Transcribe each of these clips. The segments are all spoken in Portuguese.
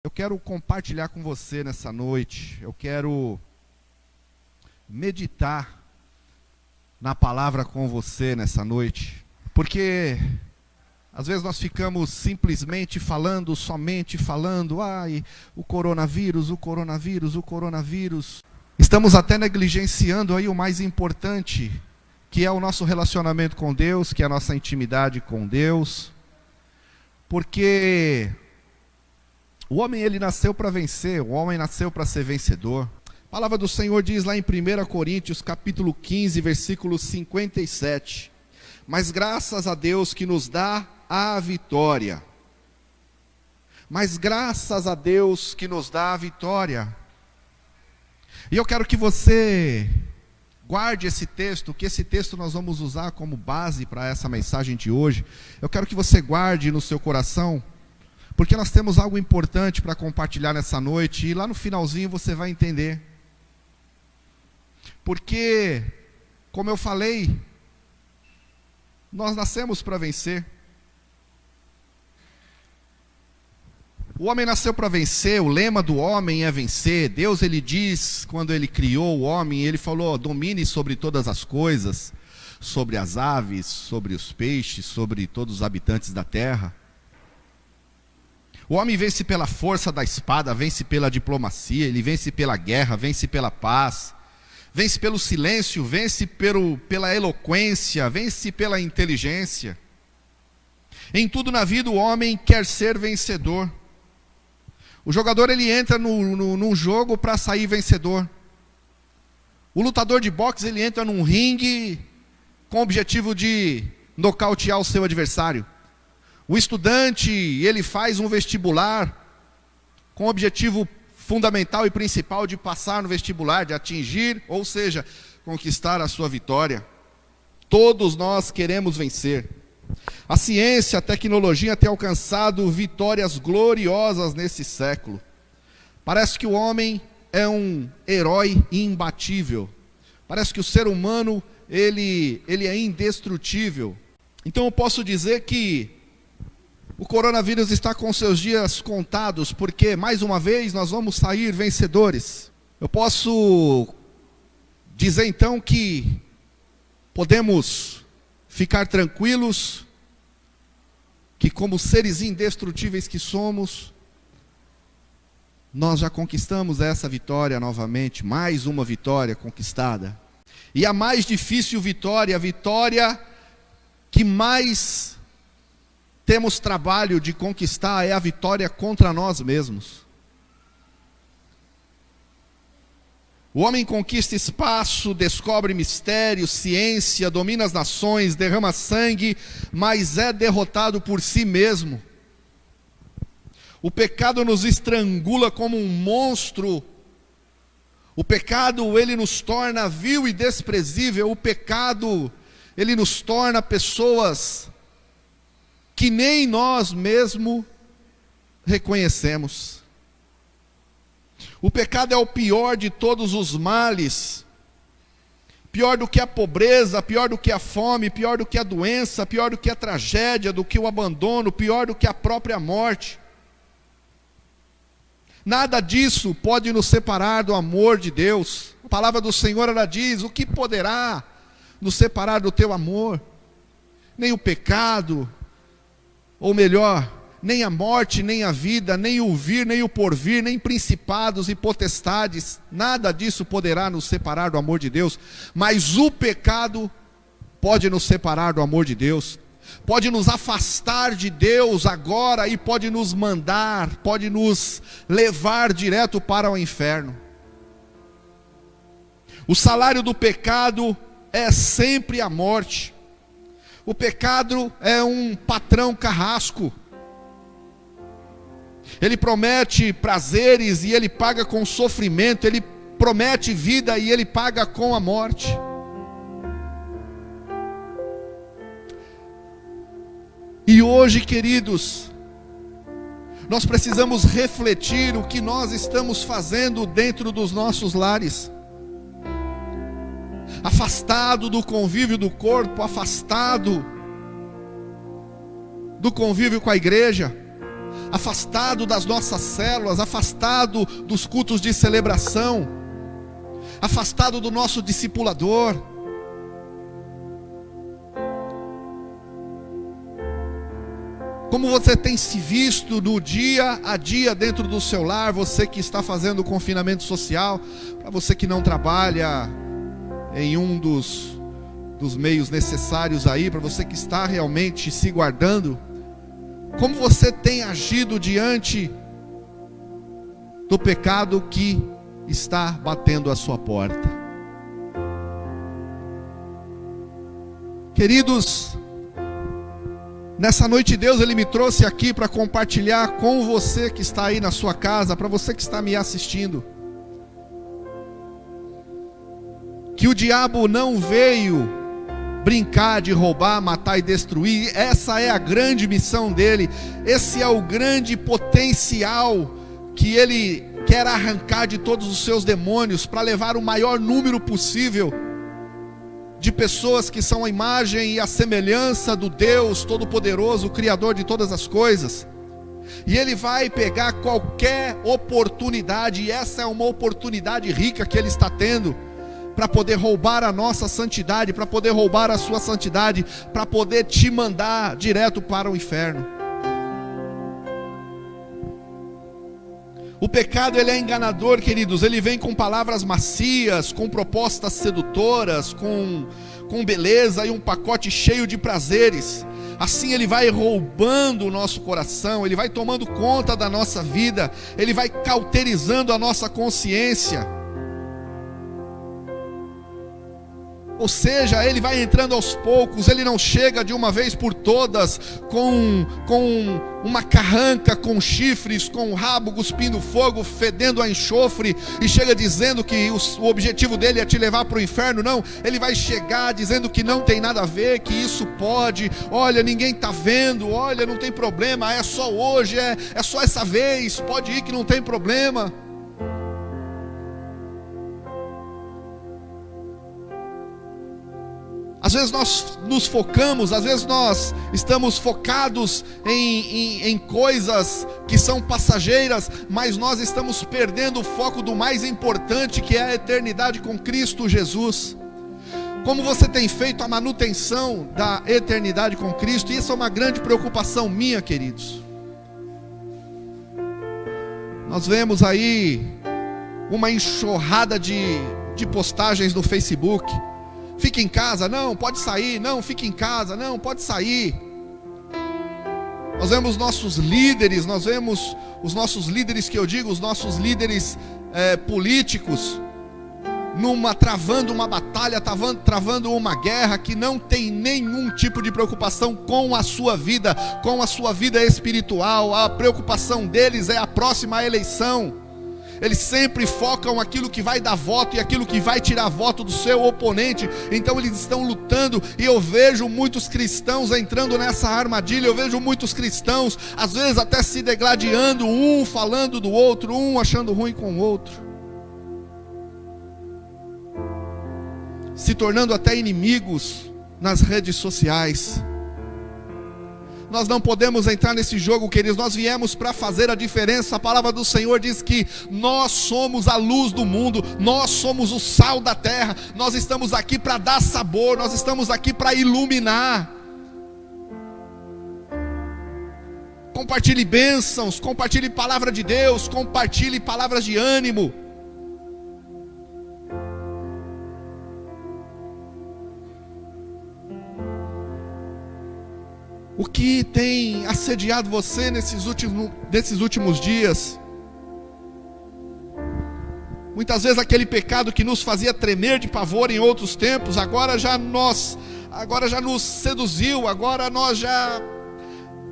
Eu quero compartilhar com você nessa noite, eu quero meditar na palavra com você nessa noite, porque às vezes nós ficamos simplesmente falando, somente falando, ai, o coronavírus, o coronavírus, o coronavírus. Estamos até negligenciando aí o mais importante, que é o nosso relacionamento com Deus, que é a nossa intimidade com Deus, porque o homem, ele nasceu para vencer, o homem nasceu para ser vencedor. A palavra do Senhor diz lá em 1 Coríntios, capítulo 15, versículo 57. Mas graças a Deus que nos dá a vitória. Mas graças a Deus que nos dá a vitória. E eu quero que você guarde esse texto, que esse texto nós vamos usar como base para essa mensagem de hoje. Eu quero que você guarde no seu coração, porque nós temos algo importante para compartilhar nessa noite, e lá no finalzinho você vai entender. Porque, como eu falei, nós nascemos para vencer. O homem nasceu para vencer, o lema do homem é vencer. Deus, ele diz, quando ele criou o homem, ele falou, domine sobre todas as coisas, sobre as aves, sobre os peixes, sobre todos os habitantes da terra. O homem vence pela força da espada, vence pela diplomacia, ele vence pela guerra, vence pela paz, vence pelo silêncio, vence pela eloquência, vence pela inteligência. Em tudo na vida o homem quer ser vencedor. O jogador, ele entra num jogo para sair vencedor. O lutador de boxe, ele entra num ringue com o objetivo de nocautear o seu adversário. O estudante, ele faz um vestibular com o objetivo fundamental e principal de passar no vestibular, de atingir, ou seja, conquistar a sua vitória. Todos nós queremos vencer. A ciência, a tecnologia tem alcançado vitórias gloriosas nesse século. Parece que o homem é um herói imbatível. Parece que o ser humano, ele é indestrutível. Então eu posso dizer que o coronavírus está com seus dias contados, porque, mais uma vez, nós vamos sair vencedores. Eu posso dizer, então, que podemos ficar tranquilos, que como seres indestrutíveis que somos, nós já conquistamos essa vitória novamente, mais uma vitória conquistada. E a mais difícil vitória, a vitória que mais temos trabalho de conquistar, é a vitória contra nós mesmos. O homem conquista espaço, descobre mistérios, ciência, domina as nações, derrama sangue, mas é derrotado por si mesmo. O pecado nos estrangula como um monstro. O pecado, ele nos torna vil e desprezível. O pecado, ele nos torna pessoas que nem nós mesmos reconhecemos. O pecado é o pior de todos os males, pior do que a pobreza, pior do que a fome, pior do que a doença, pior do que a tragédia, do que o abandono, pior do que a própria morte. Nada disso pode nos separar do amor de Deus. A palavra do Senhor, ela diz, o que poderá nos separar do teu amor? Nem o pecado, ou melhor, nem a morte, nem a vida, nem o vir, nem o porvir, nem principados e potestades, nada disso poderá nos separar do amor de Deus. Mas o pecado pode nos separar do amor de Deus, pode nos afastar de Deus agora e pode nos mandar, pode nos levar direto para o inferno. O salário do pecado é sempre a morte. O pecado é um patrão carrasco. Ele promete prazeres e ele paga com sofrimento. Ele promete vida e ele paga com a morte. E hoje, queridos, nós precisamos refletir o que nós estamos fazendo dentro dos nossos lares. Afastado do convívio do corpo, afastado do convívio com a igreja, afastado das nossas células, afastado dos cultos de celebração, afastado do nosso discipulador. Como você tem se visto no dia a dia dentro do seu lar, você que está fazendo o confinamento social, para você que não trabalha em um dos meios necessários aí, para você que está realmente se guardando, como você tem agido diante do pecado que está batendo a sua porta? Queridos, nessa noite Deus Ele me trouxe aqui para compartilhar com você que está aí na sua casa, para você que está me assistindo, que o diabo não veio brincar de roubar, matar e destruir. Essa é a grande missão dele, esse é o grande potencial que ele quer arrancar de todos os seus demônios, para levar o maior número possível de pessoas que são a imagem e a semelhança do Deus Todo-Poderoso, o Criador de todas as coisas. E ele vai pegar qualquer oportunidade, e essa é uma oportunidade rica que ele está tendo, para poder roubar a nossa santidade, para poder roubar a sua santidade, para poder te mandar direto para o inferno. O pecado, ele é enganador, queridos. Ele vem com palavras macias, com propostas sedutoras, com beleza e um pacote cheio de prazeres. Assim ele vai roubando o nosso coração, ele vai tomando conta da nossa vida, ele vai cauterizando a nossa consciência. Ou seja, ele vai entrando aos poucos, ele não chega de uma vez por todas com uma carranca, com chifres, com o rabo cuspindo fogo, fedendo a enxofre, e chega dizendo que o objetivo dele é te levar para o inferno. Não, ele vai chegar dizendo que não tem nada a ver, que isso pode, olha, ninguém está vendo, olha, não tem problema, é só hoje, é só essa vez, pode ir que não tem problema. Às vezes nós nos focamos, às vezes nós estamos focados em coisas que são passageiras, mas nós estamos perdendo o foco do mais importante, que é a eternidade com Cristo Jesus. Como você tem feito a manutenção da eternidade com Cristo? Isso é uma grande preocupação minha, queridos. Nós vemos aí uma enxurrada de postagens no Facebook. Fique em casa, não, pode sair, não, fique em casa, não, pode sair. Nós vemos nossos líderes, nós vemos os nossos líderes, que eu digo, os nossos líderes políticos, travando uma batalha, travando uma guerra, que não tem nenhum tipo de preocupação com a sua vida espiritual. A preocupação deles é a próxima eleição. Eles sempre focam aquilo que vai dar voto e aquilo que vai tirar voto do seu oponente. Então eles estão lutando, e eu vejo muitos cristãos entrando nessa armadilha. Eu vejo muitos cristãos, às vezes até se degladiando, um falando do outro, um achando ruim com o outro, se tornando até inimigos nas redes sociais. Nós não podemos entrar nesse jogo, queridos. Nós viemos para fazer a diferença. A palavra do Senhor diz que nós somos a luz do mundo, nós somos o sal da terra. Nós estamos aqui para dar sabor, nós estamos aqui para iluminar. Compartilhe bênçãos, compartilhe palavra de Deus, compartilhe palavras de ânimo. O que tem assediado você nesses últimos dias? Muitas vezes aquele pecado que nos fazia tremer de pavor em outros tempos, agora já nos seduziu, agora nós já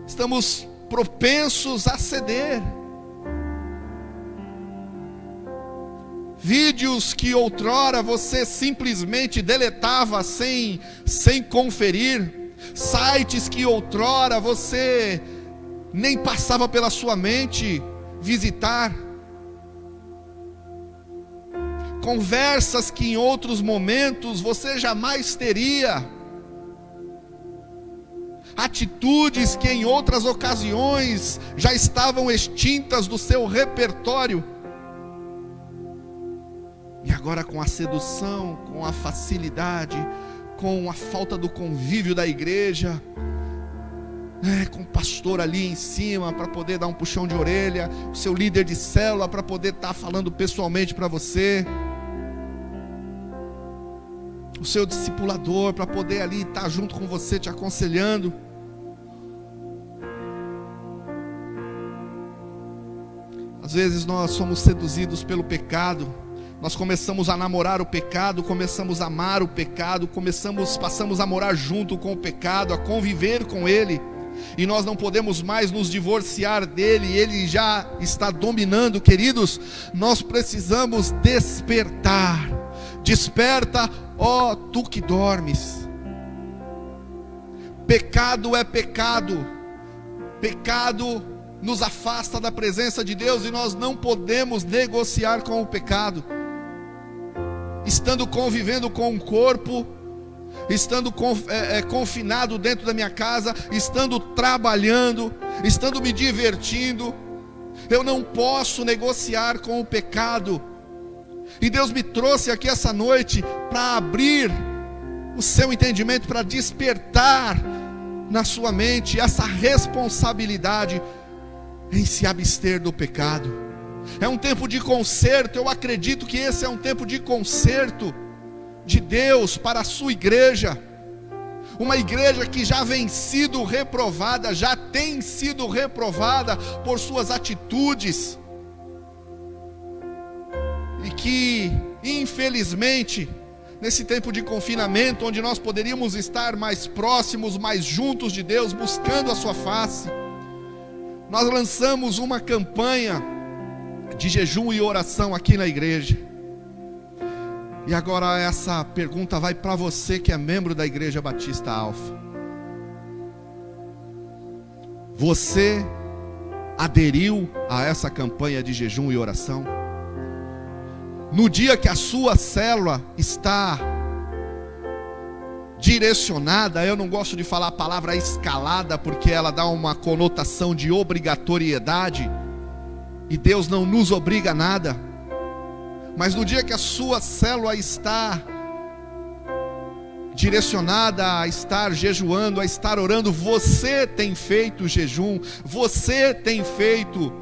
estamos propensos a ceder. Vídeos que outrora você simplesmente deletava sem conferir, sites que outrora você nem passava pela sua mente visitar, conversas que em outros momentos você jamais teria. atitudes que em outras ocasiões já estavam extintas do seu repertório. E agora, com a sedução, com a facilidade, com a falta do convívio da igreja, com o pastor ali em cima para poder dar um puxão de orelha, o seu líder de célula para poder estar falando pessoalmente para você, o seu discipulador para poder ali estar junto com você, te aconselhando. Às vezes nós somos seduzidos pelo pecado, nós começamos a namorar o pecado, começamos a amar o pecado, passamos a morar junto com o pecado, a conviver com ele, e nós não podemos mais nos divorciar dele, ele já está dominando. Queridos, nós precisamos despertar. Desperta, ó tu que dormes. Pecado é pecado, pecado nos afasta da presença de Deus, e nós não podemos negociar com o pecado. Estando convivendo com o corpo, estando confinado dentro da minha casa, estando trabalhando, estando me divertindo, eu não posso negociar com o pecado. E Deus me trouxe aqui essa noite para abrir o seu entendimento, para despertar na sua mente essa responsabilidade em se abster do pecado. É um tempo de conserto. Eu acredito que esse é um tempo de conserto de Deus para a sua igreja. Uma igreja que já vem sido reprovada, já tem sido reprovada por suas atitudes, e que, infelizmente, nesse tempo de confinamento, onde nós poderíamos estar mais próximos, mais juntos de Deus, buscando a sua face, nós lançamos uma campanha de jejum e oração aqui na igreja. E agora essa pergunta vai para você que é membro da Igreja Batista Alfa. Você aderiu a essa campanha de jejum e oração? No dia que a sua célula está direcionada, eu não gosto de falar a palavra escalada, porque ela dá uma conotação de obrigatoriedade, e Deus não nos obriga a nada. Mas no dia que a sua célula está direcionada a estar jejuando, a estar orando, você tem feito jejum, você tem feito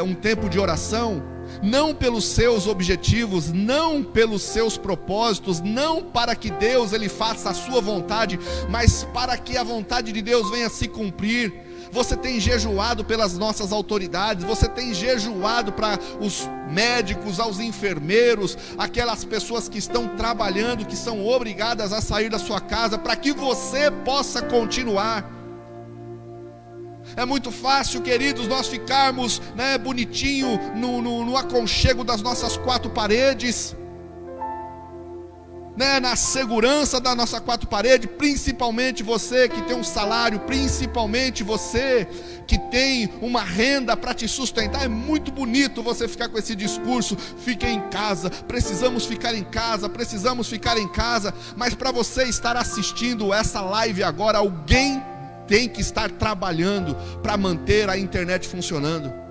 um tempo de oração, não pelos seus objetivos, não pelos seus propósitos, não para que Deus ele faça a sua vontade, mas para que a vontade de Deus venha se cumprir. Você tem jejuado pelas nossas autoridades, você tem jejuado para os médicos, aos enfermeiros, aquelas pessoas que estão trabalhando, que são obrigadas a sair da sua casa, para que você possa continuar. É muito fácil, queridos, nós ficarmos bonitinho no aconchego das nossas quatro paredes, na segurança da nossa quatro paredes, principalmente você que tem um salário, principalmente você que tem uma renda para te sustentar. É muito bonito você ficar com esse discurso: fique em casa, precisamos ficar em casa, precisamos ficar em casa. Mas para você estar assistindo essa live agora, alguém tem que estar trabalhando para manter a internet funcionando.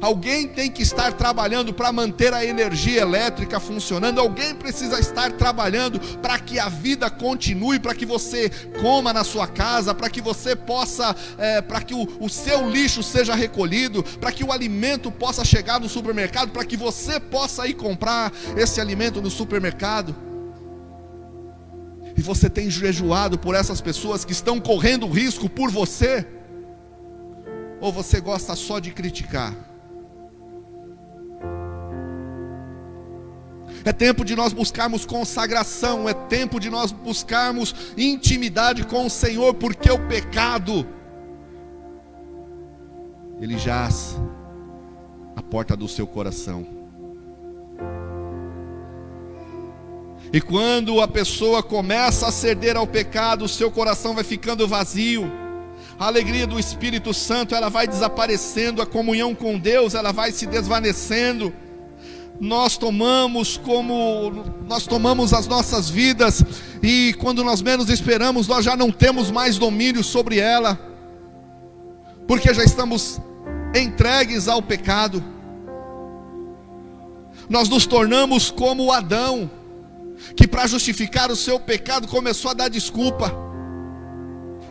Alguém tem que estar trabalhando para manter a energia elétrica funcionando. Alguém precisa estar trabalhando para que a vida continue, para que você coma na sua casa, para que você possa, para que o seu lixo seja recolhido, para que o alimento possa chegar no supermercado, para que você possa ir comprar esse alimento no supermercado. E você tem jejuado por essas pessoas que estão correndo risco por você? Ou você gosta só de criticar? É tempo de nós buscarmos consagração, é tempo de nós buscarmos intimidade com o Senhor, porque o pecado, ele jaz à porta do seu coração. E quando a pessoa começa a ceder ao pecado, o seu coração vai ficando vazio. A alegria do Espírito Santo, ela vai desaparecendo, a comunhão com Deus, ela vai se desvanecendo. nós tomamos as nossas vidas, e quando nós menos esperamos, nós já não temos mais domínio sobre ela, porque já estamos entregues ao pecado. Nós nos tornamos como Adão, que para justificar o seu pecado começou a dar desculpa.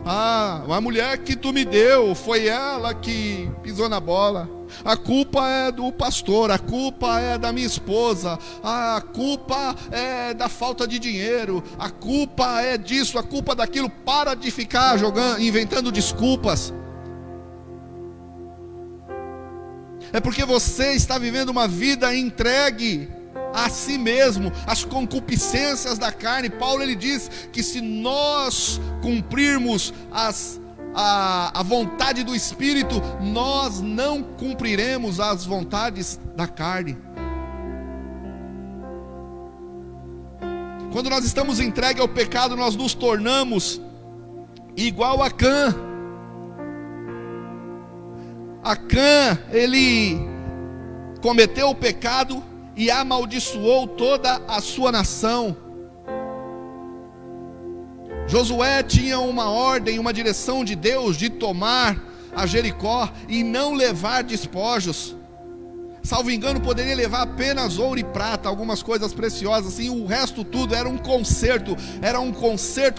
A mulher que tu me deu, foi ela que pisou na bola. A culpa é do pastor, a culpa é da minha esposa, a culpa é da falta de dinheiro, a culpa é disso, a culpa daquilo. Para de ficar inventando desculpas. É porque você está vivendo uma vida entregue a si mesmo, as concupiscências da carne. Paulo ele diz que se nós cumprirmos a vontade do Espírito, nós não cumpriremos as vontades da carne. Quando nós estamos entregues ao pecado, nós nos tornamos igual a Cã. Acã, ele cometeu o pecado e amaldiçoou toda a sua nação. Josué tinha uma ordem, uma direção de Deus de tomar a Jericó e não levar despojos. Salvo engano, poderia levar apenas ouro e prata, algumas coisas preciosas, assim, o resto tudo era um conserto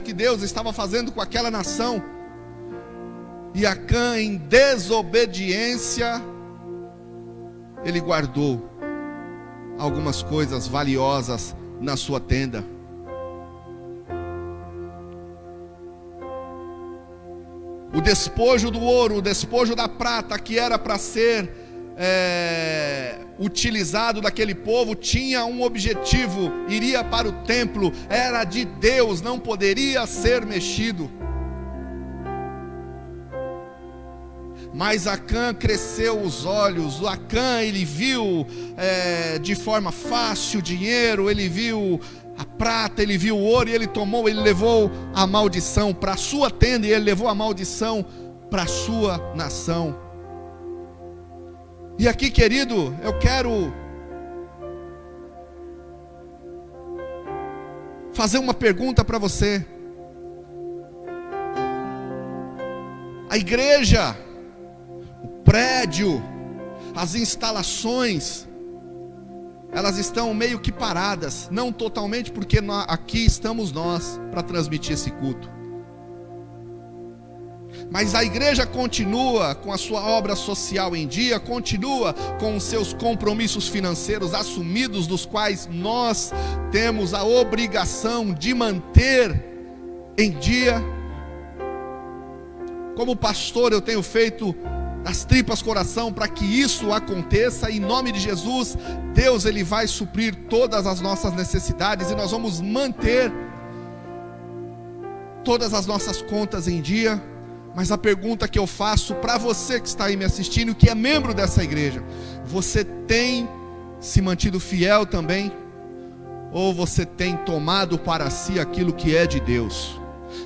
que Deus estava fazendo com aquela nação. E Acã, em desobediência, ele guardou algumas coisas valiosas na sua tenda. O despojo do ouro, o despojo da prata, que era para ser utilizado daquele povo, tinha um objetivo: iria para o templo, era de Deus, não poderia ser mexido. Mas Acã cresceu os olhos. Acã, ele viu de forma fácil o dinheiro, ele viu a prata, ele viu o ouro, e ele levou a maldição para a sua tenda, e ele levou a maldição para a sua nação. E aqui, querido, eu quero fazer uma pergunta para você. A igreja, o prédio, as instalações, elas estão meio que paradas, não totalmente, porque aqui estamos nós para transmitir esse culto. Mas a igreja continua com a sua obra social em dia, continua com os seus compromissos financeiros assumidos, dos quais nós temos a obrigação de manter em dia. Como pastor, eu tenho feito das tripas coração para que isso aconteça. Em nome de Jesus, Deus ele vai suprir todas as nossas necessidades, e nós vamos manter todas as nossas contas em dia. Mas a pergunta que eu faço para você que está aí me assistindo, que é membro dessa igreja: você tem se mantido fiel também? Ou você tem tomado para si aquilo que é de Deus?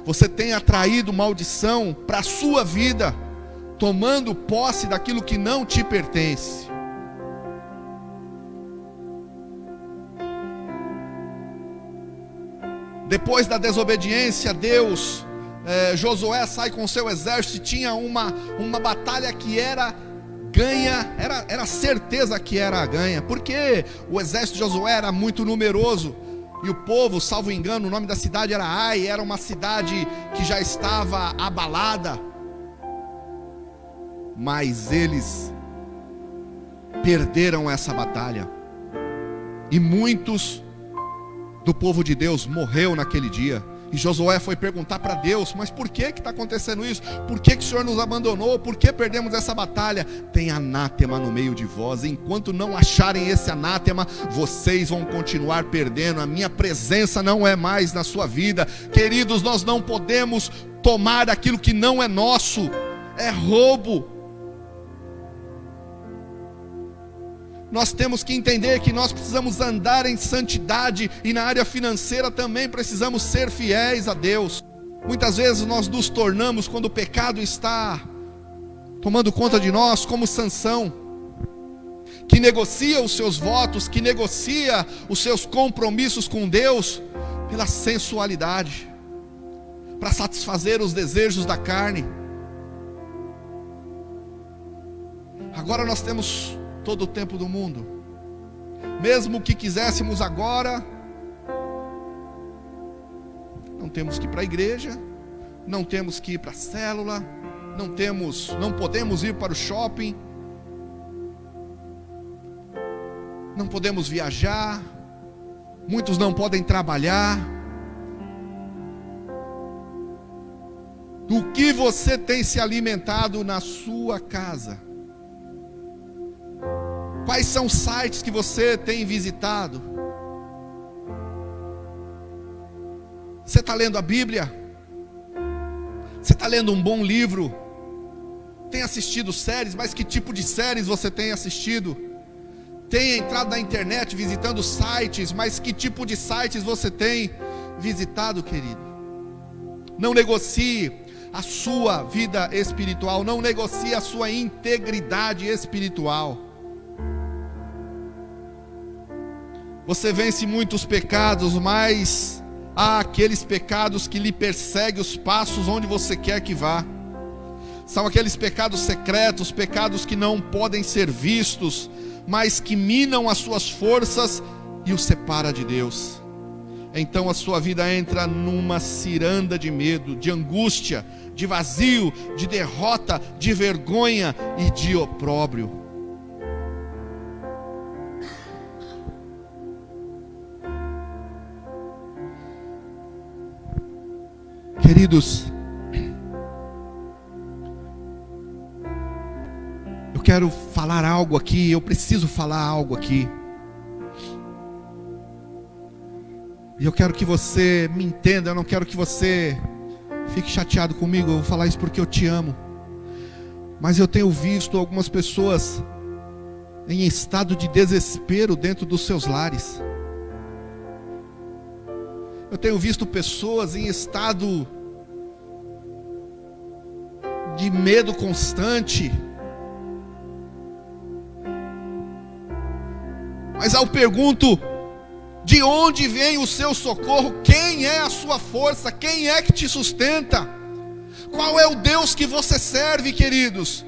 Você tem atraído maldição para a sua vida, tomando posse daquilo que não te pertence? Depois da desobediência, Josué sai com seu exército, e tinha uma batalha que era ganha, era certeza que era ganha, porque o exército de Josué era muito numeroso, e o povo, salvo engano, o nome da cidade era Ai, era uma cidade que já estava abalada. Mas eles perderam essa batalha, e muitos do povo de Deus morreu naquele dia. E Josué foi perguntar para Deus: mas por que está acontecendo isso? Por que o Senhor nos abandonou? Por que perdemos essa batalha? Tem anátema no meio de vós. Enquanto não acharem esse anátema, vocês vão continuar perdendo. A minha presença não é mais na sua vida. Queridos, nós não podemos tomar aquilo que não é nosso. É roubo. Nós temos que entender que nós precisamos andar em santidade, e na área financeira também precisamos ser fiéis a Deus. Muitas vezes nós nos tornamos, quando o pecado está tomando conta de nós, como Sansão, que negocia os seus votos, que negocia os seus compromissos com Deus pela sensualidade, para satisfazer os desejos da carne. Agora nós temos todo o tempo do mundo. Mesmo que quiséssemos agora, não temos que ir para a igreja, não temos que ir para a célula, não podemos ir para o shopping, não podemos viajar, muitos não podem trabalhar. Do que você tem se alimentado na sua casa? Quais são os sites que você tem visitado? Você está lendo a Bíblia? Você está lendo um bom livro? Tem assistido séries? Mas que tipo de séries você tem assistido? Tem entrado na internet visitando sites? Mas que tipo de sites você tem visitado, querido? Não negocie a sua vida espiritual, não negocie a sua integridade espiritual. Você vence muitos pecados, mas há aqueles pecados que lhe perseguem os passos onde você quer que vá. São aqueles pecados secretos, pecados que não podem ser vistos, mas que minam as suas forças e o separa de Deus. Então a sua vida entra numa ciranda de medo, de angústia, de vazio, de derrota, de vergonha e de opróbrio. Queridos, eu quero falar algo aqui, eu preciso falar algo aqui. E eu quero que você me entenda, eu não quero que você fique chateado comigo, eu vou falar isso porque eu te amo. Mas eu tenho visto algumas pessoas em estado de desespero dentro dos seus lares. Eu tenho visto pessoas em estado de medo constante. Mas eu pergunto: de onde vem o seu socorro? Quem é a sua força? Quem é que te sustenta? Qual é o Deus que você serve, queridos?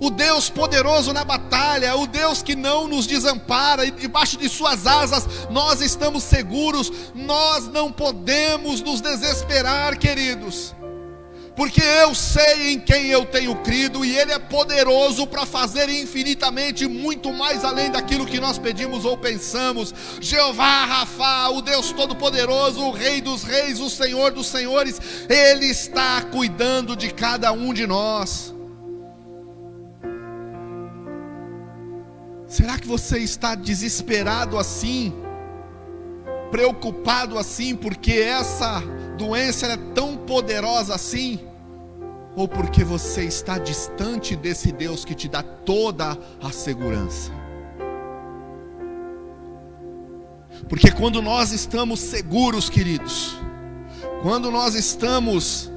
O Deus poderoso na batalha, o Deus que não nos desampara, e debaixo de suas asas nós estamos seguros. Nós não podemos nos desesperar, queridos, porque eu sei em quem eu tenho crido, e Ele é poderoso para fazer infinitamente muito mais além daquilo que nós pedimos ou pensamos. Jeová Rafa, o Deus Todo-Poderoso, o Rei dos Reis, o Senhor dos Senhores, Ele está cuidando de cada um de nós. Será que você está desesperado assim, preocupado assim, porque essa doença é tão poderosa assim? Ou porque você está distante desse Deus que te dá toda a segurança? Porque quando nós estamos seguros, queridos, quando nós estamos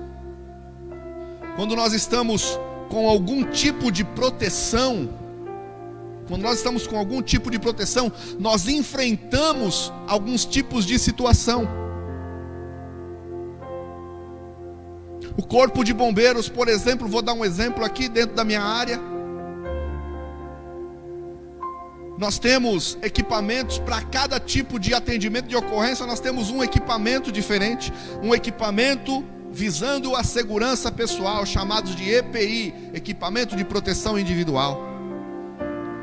com algum tipo de proteção, nós enfrentamos alguns tipos de situação. O corpo de bombeiros, por exemplo, vou dar um exemplo aqui dentro da minha área. Nós temos equipamentos para cada tipo de atendimento de ocorrência. Nós temos um equipamento diferente, um equipamento visando a segurança pessoal, chamados de EPI, equipamento de proteção individual.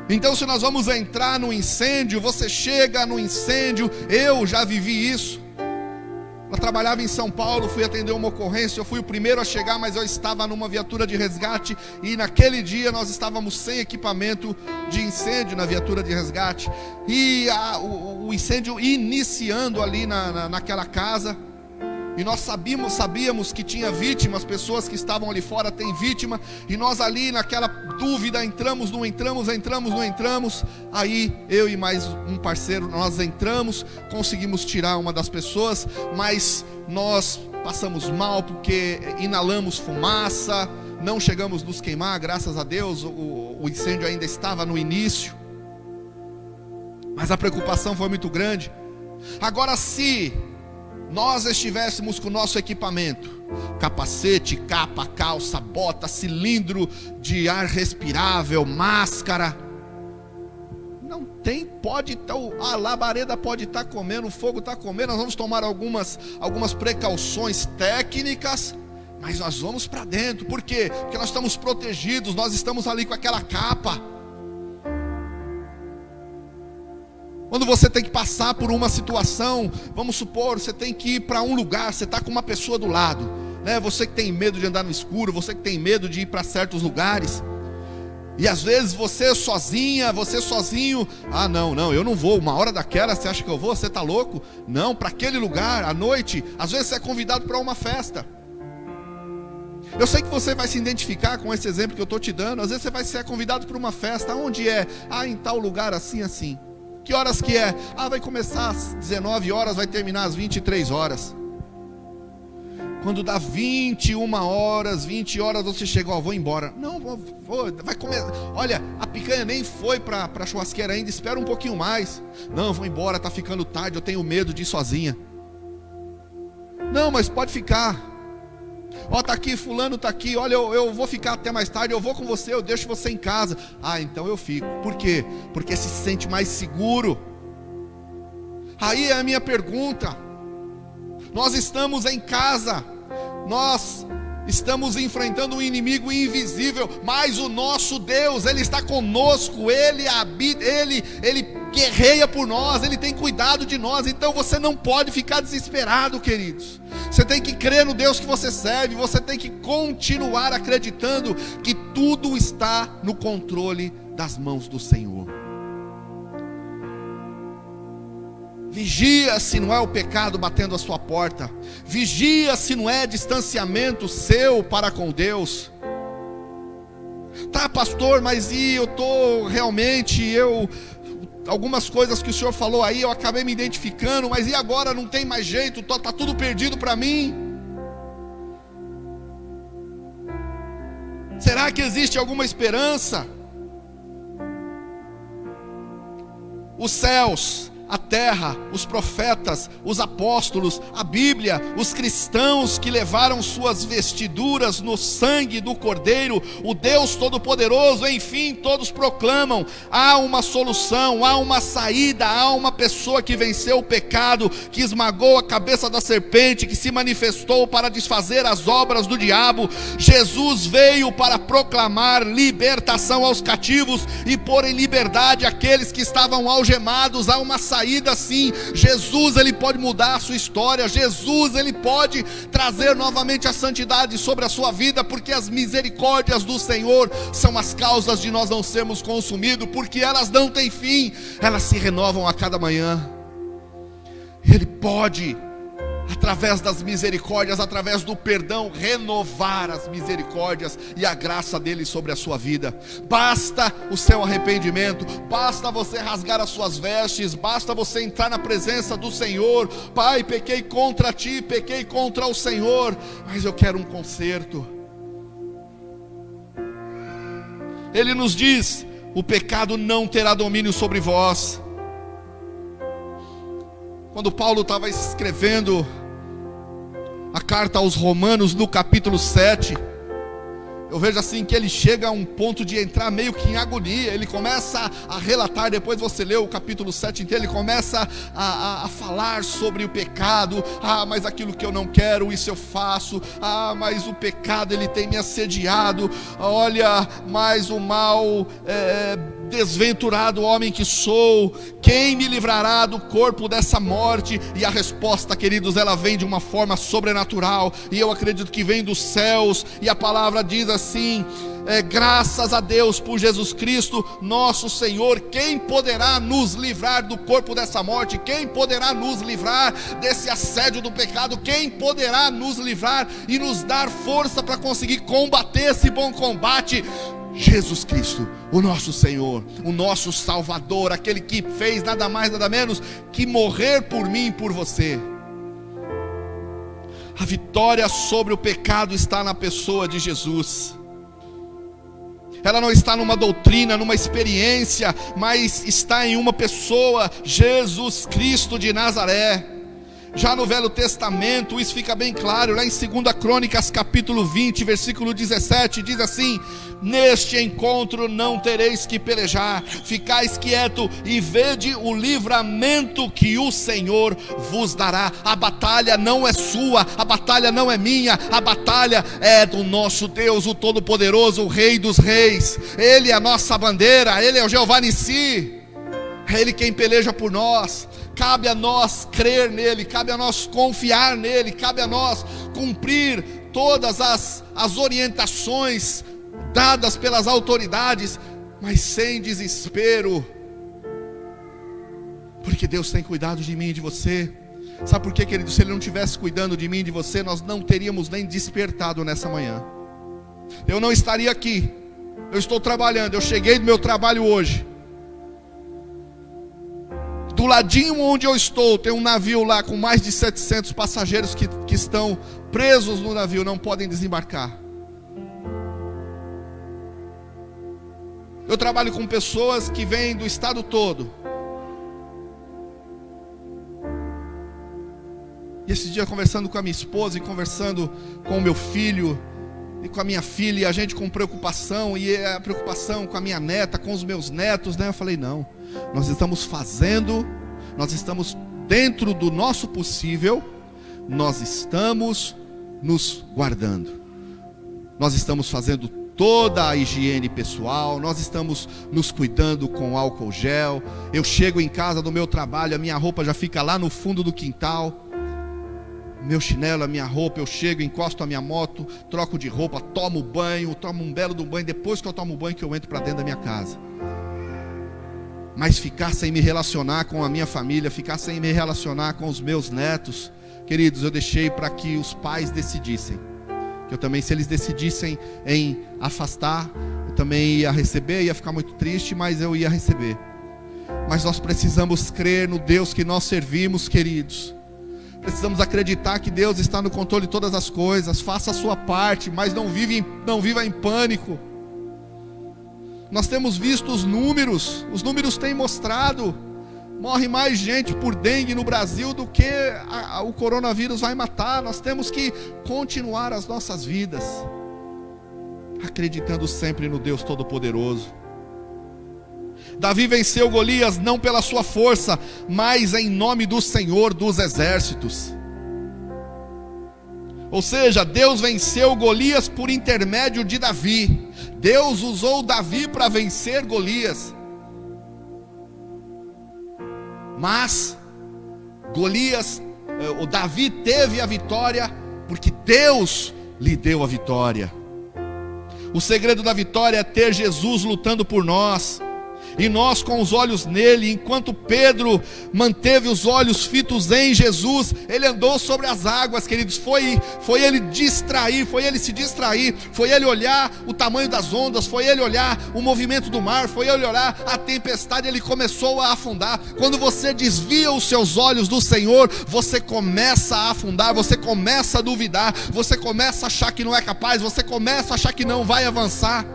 Então, se nós vamos entrar no incêndio, você chega no incêndio, eu já vivi isso. Eu trabalhava em São Paulo, fui atender uma ocorrência, eu fui o primeiro a chegar, mas eu estava numa viatura de resgate, e naquele dia nós estávamos sem equipamento de incêndio na viatura de resgate, e o incêndio iniciando ali naquela casa, e nós sabíamos que tinha vítimas, pessoas que estavam ali fora, tem vítima, e nós ali naquela dúvida, entramos, não entramos, aí eu e mais um parceiro, nós entramos, conseguimos tirar uma das pessoas, mas nós passamos mal, porque inalamos fumaça, não chegamos a nos queimar, graças a Deus, o incêndio ainda estava no início, mas a preocupação foi muito grande. Agora, se nós estivéssemos com o nosso equipamento, capacete, capa, calça, bota, cilindro de ar respirável, máscara, não tem, pode estar, a labareda pode estar comendo, o fogo está comendo, nós vamos tomar algumas precauções técnicas, mas nós vamos para dentro. Por quê? Porque nós estamos protegidos, nós estamos ali com aquela capa. Quando você tem que passar por uma situação, vamos supor, você tem que ir para um lugar, você está com uma pessoa do lado, né? Você que tem medo de andar no escuro, você que tem medo de ir para certos lugares, e às vezes você sozinha, você sozinho, não, eu não vou, uma hora daquela, você acha que eu vou? Você está louco? Não, para aquele lugar, à noite, às vezes você é convidado para uma festa. Eu sei que você vai se identificar com esse exemplo que eu estou te dando. Às vezes você vai ser convidado para uma festa, onde é? Em tal lugar, assim, assim. Que horas que é? Vai começar às 19 horas, vai terminar às 23 horas. Quando dá 21 horas, 20 horas, você chega, vou embora. Não, vai comer. Olha, a picanha nem foi para a churrasqueira ainda, espera um pouquinho mais. Não, vou embora, está ficando tarde, eu tenho medo de ir sozinha. Não, mas pode ficar. Tá aqui, fulano está aqui, olha, eu vou ficar até mais tarde, eu vou com você, eu deixo você em casa. Então eu fico. Por quê? Porque se sente mais seguro. Aí é a minha pergunta. Nós estamos em casa, nós estamos enfrentando um inimigo invisível, mas o nosso Deus, Ele está conosco, Ele habita, Ele guerreia por nós, Ele tem cuidado de nós. Então você não pode ficar desesperado, queridos. Você tem que crer no Deus que você serve, você tem que continuar acreditando que tudo está no controle das mãos do Senhor. Vigia se não é o pecado batendo a sua porta. Vigia se não é distanciamento seu para com Deus. Tá, pastor, mas eu estou realmente, algumas coisas que o senhor falou aí, eu acabei me identificando, mas e agora? Não tem mais jeito, tá tudo perdido para mim. Será que existe alguma esperança? Os céus, a terra, os profetas, os apóstolos, a Bíblia, os cristãos que levaram suas vestiduras no sangue do Cordeiro, o Deus Todo-Poderoso, enfim, todos proclamam: há uma solução, há uma saída, há uma pessoa que venceu o pecado, que esmagou a cabeça da serpente, que se manifestou para desfazer as obras do diabo. Jesus veio para proclamar libertação aos cativos e pôr em liberdade aqueles que estavam algemados. Há uma saída sim. Jesus, Ele pode mudar a sua história. Jesus, Ele pode trazer novamente a santidade sobre a sua vida, porque as misericórdias do Senhor são as causas de nós não sermos consumidos, porque elas não têm fim, elas se renovam a cada manhã. Ele pode, através das misericórdias, através do perdão, renovar as misericórdias e a graça dele sobre a sua vida. Basta o seu arrependimento, basta você rasgar as suas vestes, basta você entrar na presença do Senhor. Pai, pequei contra ti, pequei contra o Senhor, mas eu quero um conserto. Ele nos diz: o pecado não terá domínio sobre vós. Quando Paulo estava escrevendo a carta aos Romanos, no capítulo 7, eu vejo assim que ele chega a um ponto de entrar meio que em agonia. Ele começa a relatar, depois você lê o capítulo 7 inteiro, ele começa a falar sobre o pecado. Mas aquilo que eu não quero, isso eu faço. Mas o pecado, ele tem me assediado. Olha, mas o mal, desventurado homem que sou, quem me livrará do corpo dessa morte? E a resposta, queridos, ela vem de uma forma sobrenatural, e eu acredito que vem dos céus. E a palavra diz assim: graças a Deus por Jesus Cristo nosso Senhor. Quem poderá nos livrar do corpo dessa morte? Quem poderá nos livrar desse assédio do pecado? Quem poderá nos livrar e nos dar força para conseguir combater esse bom combate? Jesus Cristo, o nosso Senhor, o nosso Salvador, aquele que fez nada mais, nada menos que morrer por mim e por você. A vitória sobre o pecado está na pessoa de Jesus. ela não está numa doutrina, numa experiência, mas está em uma pessoa, Jesus Cristo de Nazaré. Já no Velho Testamento, isso fica bem claro, lá em 2 Crônicas capítulo 20, versículo 17, diz assim: neste encontro não tereis que pelejar, ficais quieto e vede o livramento que o Senhor vos dará. A batalha não é sua, a batalha não é minha, a batalha é do nosso Deus, o Todo-Poderoso, o Rei dos Reis. Ele é a nossa bandeira, Ele é o Jeová Nissi, é Ele quem peleja por nós. Cabe a nós crer nele, cabe a nós confiar nele, cabe a nós cumprir todas as orientações dadas pelas autoridades, mas sem desespero, porque Deus tem cuidado de mim e de você. Sabe por quê, querido? Se Ele não estivesse cuidando de mim e de você, nós não teríamos nem despertado nessa manhã. Eu não estaria aqui. Eu estou trabalhando, eu cheguei do meu trabalho hoje. Do ladinho onde eu estou, tem um navio lá com mais de 700 passageiros que estão presos no navio, não podem desembarcar. Eu trabalho com pessoas que vêm do estado todo. E esse dia, conversando com a minha esposa e conversando com o meu filho e com a minha filha, e a gente com preocupação, e a preocupação com a minha neta, com os meus netos, né? Eu falei, não, nós estamos dentro do nosso possível, nós estamos nos guardando, nós estamos fazendo toda a higiene pessoal, nós estamos nos cuidando com álcool gel. Eu chego em casa do meu trabalho, a minha roupa já fica lá no fundo do quintal, meu chinelo, a minha roupa, eu chego, encosto a minha moto, troco de roupa, tomo banho, tomo um belo do banho, depois que eu tomo banho que eu entro para dentro da minha casa. Mas ficar sem me relacionar com a minha família, ficar sem me relacionar com os meus netos, queridos, eu deixei para que os pais decidissem. Que eu também, se eles decidissem em afastar, eu também ia receber, ia ficar muito triste, mas eu ia receber. Mas nós precisamos crer no Deus que nós servimos, queridos. Precisamos acreditar que Deus está no controle de todas as coisas. Faça a sua parte, mas não viva em pânico. Nós temos visto os números têm mostrado, morre mais gente por dengue no Brasil do que o coronavírus vai matar. Nós temos que continuar as nossas vidas, acreditando sempre no Deus Todo-Poderoso. Davi venceu Golias não pela sua força, mas em nome do Senhor dos Exércitos. Ou seja, Deus venceu Golias por intermédio de Davi. Deus usou Davi para vencer Golias. Mas o Davi teve a vitória porque Deus lhe deu a vitória. O segredo da vitória é ter Jesus lutando por nós, e nós com os olhos nele. Enquanto Pedro manteve os olhos fitos em Jesus, ele andou sobre as águas, queridos. Foi ele se distrair, foi ele olhar o tamanho das ondas, foi ele olhar o movimento do mar, foi ele olhar a tempestade, ele começou a afundar. Quando você desvia os seus olhos do Senhor, você começa a afundar, você começa a duvidar, você começa a achar que não é capaz, você começa a achar que não vai avançar.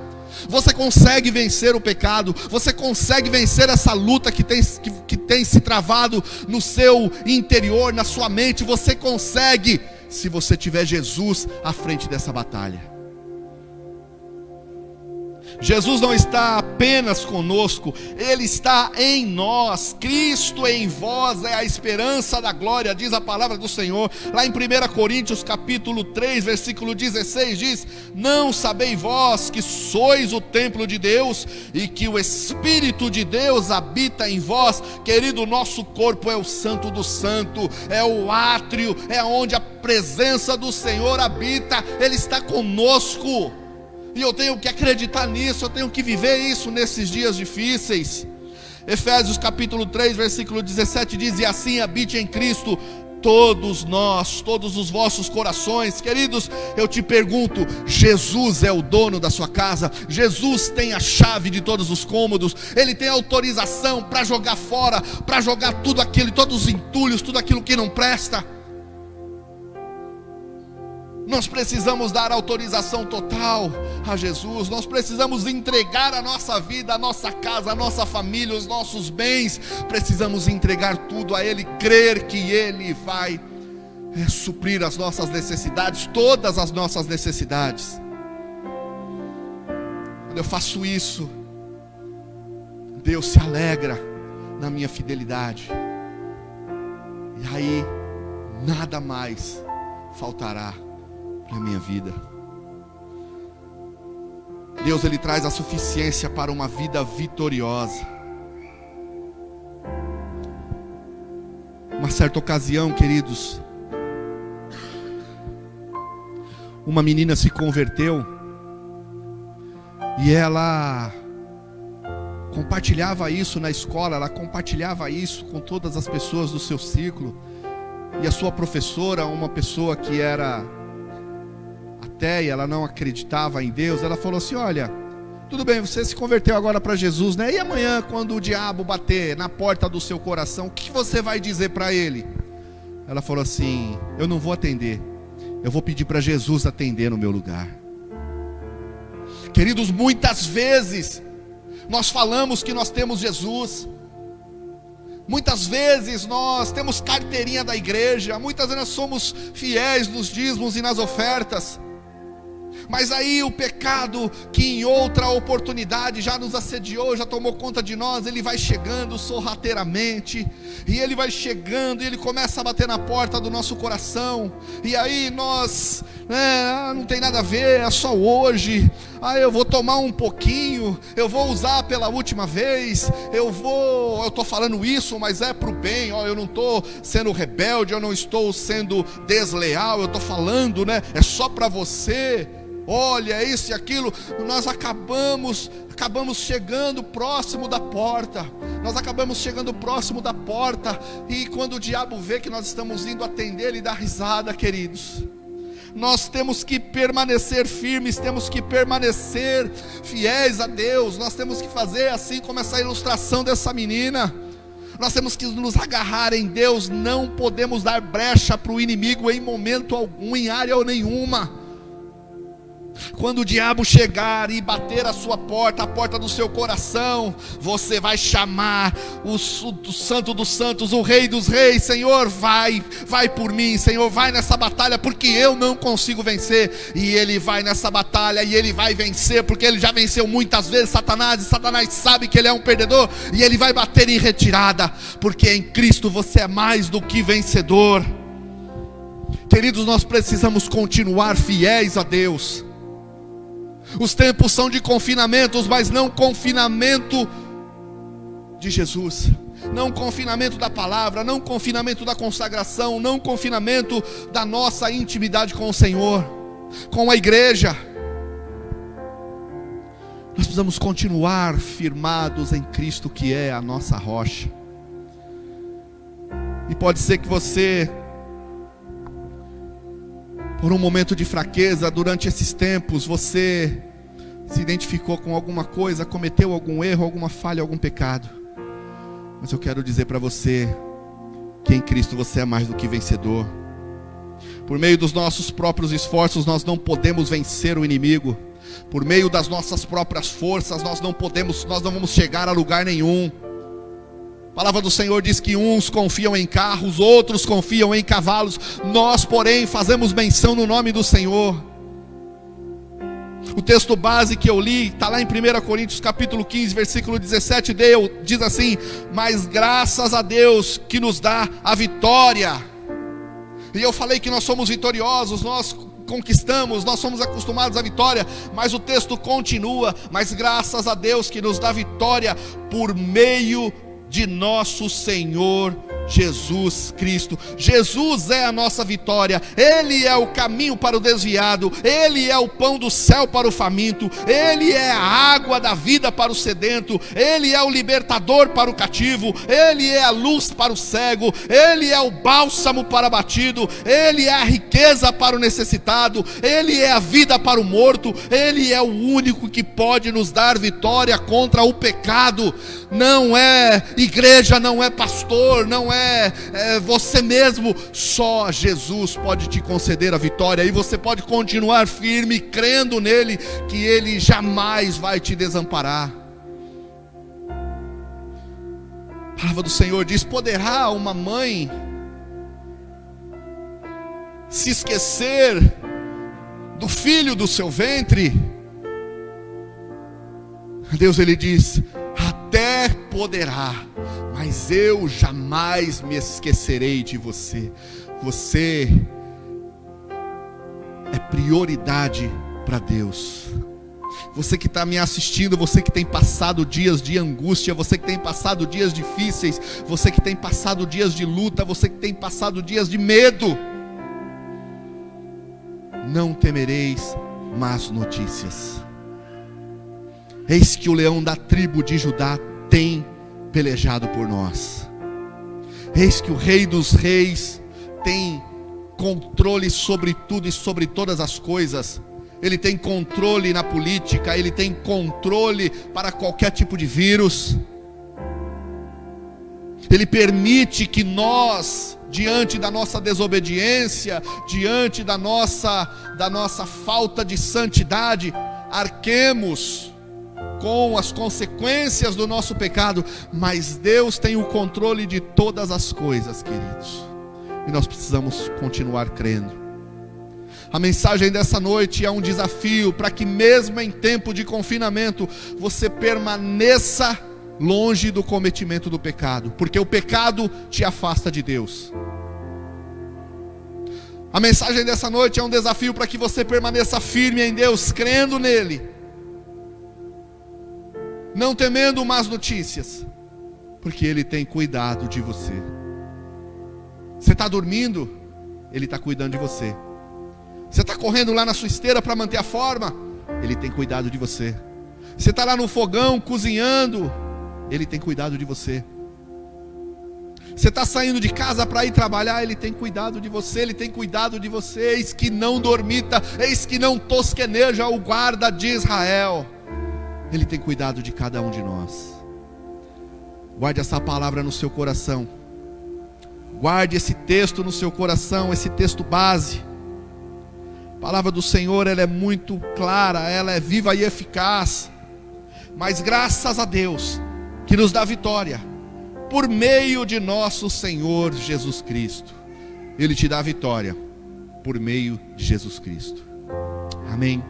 Você consegue vencer o pecado, você consegue vencer essa luta que tem se travado no seu interior, na sua mente. Você consegue, se você tiver Jesus à frente dessa batalha. Jesus não está apenas conosco, Ele está em nós. Cristo em vós é a esperança da glória, diz a palavra do Senhor. Lá em 1 Coríntios capítulo 3, versículo 16 diz: não sabeis vós que sois o templo de Deus e que o Espírito de Deus habita em vós? Querido, nosso corpo é o santo do santo, é o átrio, é onde a presença do Senhor habita. Ele está conosco. E eu tenho que acreditar nisso, eu tenho que viver isso nesses dias difíceis. Efésios capítulo 3, versículo 17 diz: e assim habite em Cristo todos nós, todos os vossos corações. Queridos, eu te pergunto, Jesus é o dono da sua casa? Jesus tem a chave de todos os cômodos? Ele tem autorização para jogar fora, para jogar tudo aquilo, todos os entulhos, tudo aquilo que não presta? Nós precisamos dar autorização total a Jesus. Nós precisamos entregar a nossa vida, a nossa casa, a nossa família, os nossos bens. Precisamos entregar tudo a Ele, crer que Ele vai suprir as nossas necessidades, todas as nossas necessidades. Quando eu faço isso, Deus se alegra na minha fidelidade. E aí, nada mais faltará na minha vida. Deus, Ele traz a suficiência para uma vida vitoriosa. Uma certa ocasião, queridos, uma menina se converteu e ela compartilhava isso na escola, ela compartilhava isso com todas as pessoas do seu círculo. E a sua professora, uma pessoa que era ateia, ela não acreditava em Deus, ela falou assim: olha, tudo bem, você se converteu agora para Jesus, né? E amanhã, quando o diabo bater na porta do seu coração, o que você vai dizer para ele? Ela falou assim: eu não vou atender, eu vou pedir para Jesus atender no meu lugar. Queridos, muitas vezes nós falamos que nós temos Jesus, muitas vezes nós temos carteirinha da igreja, muitas vezes nós somos fiéis nos dízimos e nas ofertas, mas aí o pecado que em outra oportunidade já nos assediou, já tomou conta de nós, ele vai chegando sorrateiramente, e ele vai chegando, e ele começa a bater na porta do nosso coração, e aí nós, não tem nada a ver, é só hoje, eu vou tomar um pouquinho, eu vou usar pela última vez, eu estou falando isso, mas é para o bem, eu não estou sendo rebelde, eu não estou sendo desleal, eu estou falando, é só para você. Olha, isso e aquilo. Nós acabamos chegando próximo da porta. E quando o diabo vê que nós estamos indo atender, ele dá risada, queridos. Nós temos que permanecer firmes, temos que permanecer fiéis a Deus. Nós temos que fazer assim como essa ilustração dessa menina. Nós temos que nos agarrar em Deus. Não podemos dar brecha para o inimigo em momento algum, em área nenhuma. Quando o diabo chegar e bater a sua porta, a porta do seu coração, você vai chamar o Santo dos Santos, o Rei dos Reis: Senhor, vai por mim, Senhor, vai nessa batalha, porque eu não consigo vencer. E ele vai nessa batalha, e ele vai vencer, porque ele já venceu muitas vezes Satanás, e Satanás sabe que ele é um perdedor, e ele vai bater em retirada, porque em Cristo você é mais do que vencedor. Queridos, nós precisamos continuar fiéis a Deus. Os tempos são de confinamentos, mas não confinamento de Jesus, não confinamento da palavra, não confinamento da consagração, não confinamento da nossa intimidade com o Senhor, com a igreja. Nós precisamos continuar firmados em Cristo, que é a nossa rocha. E pode ser que você, por um momento de fraqueza, durante esses tempos, você se identificou com alguma coisa, cometeu algum erro, alguma falha, algum pecado. Mas eu quero dizer para você que em Cristo você é mais do que vencedor. Por meio dos nossos próprios esforços nós não podemos vencer o inimigo. Por meio das nossas próprias forças nós não vamos chegar a lugar nenhum. A palavra do Senhor diz que uns confiam em carros, outros confiam em cavalos. Nós, porém, fazemos menção no nome do Senhor. O texto base que eu li está lá em 1 Coríntios capítulo 15, versículo 17, diz assim: mas graças a Deus que nos dá a vitória. E eu falei que nós somos vitoriosos, nós conquistamos, nós somos acostumados à vitória, mas o texto continua: mas graças a Deus que nos dá vitória por meio de nosso Senhor Jesus Cristo. Jesus é a nossa vitória. Ele é o caminho para o desviado, Ele é o pão do céu para o faminto, Ele é a água da vida para o sedento, Ele é o libertador para o cativo, Ele é a luz para o cego, Ele é o bálsamo para o abatido, Ele é a riqueza para o necessitado, Ele é a vida para o morto, Ele é o único que pode nos dar vitória contra o pecado. Não é igreja, não é pastor, não é é você mesmo. Só Jesus pode te conceder a vitória, e você pode continuar firme, crendo nele, que ele jamais vai te desamparar. A palavra do Senhor diz: poderá uma mãe se esquecer do filho do seu ventre? Deus, ele diz: até poderá, mas eu jamais me esquecerei de você. Você é prioridade para Deus. Você que está me assistindo, você que tem passado dias de angústia, você que tem passado dias difíceis, você que tem passado dias de luta, você que tem passado dias de medo, não temereis más notícias. Eis que o leão da tribo de Judá tem pelejado por nós. Eis que o Rei dos Reis tem controle sobre tudo e sobre todas as coisas. Ele tem controle na política, ele tem controle para qualquer tipo de vírus. Ele permite que nós, diante da nossa desobediência, diante da nossa falta de santidade, arquemos com as consequências do nosso pecado. Mas Deus tem o controle de todas as coisas, queridos, e nós precisamos continuar crendo. A mensagem dessa noite é um desafio para que mesmo em tempo de confinamento, você permaneça longe do cometimento do pecado, porque o pecado te afasta de Deus. A mensagem dessa noite é um desafio para que você permaneça firme em Deus, crendo nele, não temendo más notícias, porque ele tem cuidado de você. Você está dormindo, ele está cuidando de você. Você está correndo lá na sua esteira para manter a forma, ele tem cuidado de você. Você está lá no fogão cozinhando, ele tem cuidado de você. Você está saindo de casa para ir trabalhar, ele tem cuidado de você, ele tem cuidado de você. Eis que não dormita, eis que não tosqueneja o guarda de Israel. Ele tem cuidado de cada um de nós. Guarde essa palavra no seu coração. Guarde esse texto no seu coração, esse texto base. A palavra do Senhor, ela é muito clara, ela é viva e eficaz. Mas graças a Deus, que nos dá vitória, por meio de nosso Senhor Jesus Cristo. Ele te dá vitória, por meio de Jesus Cristo. Amém.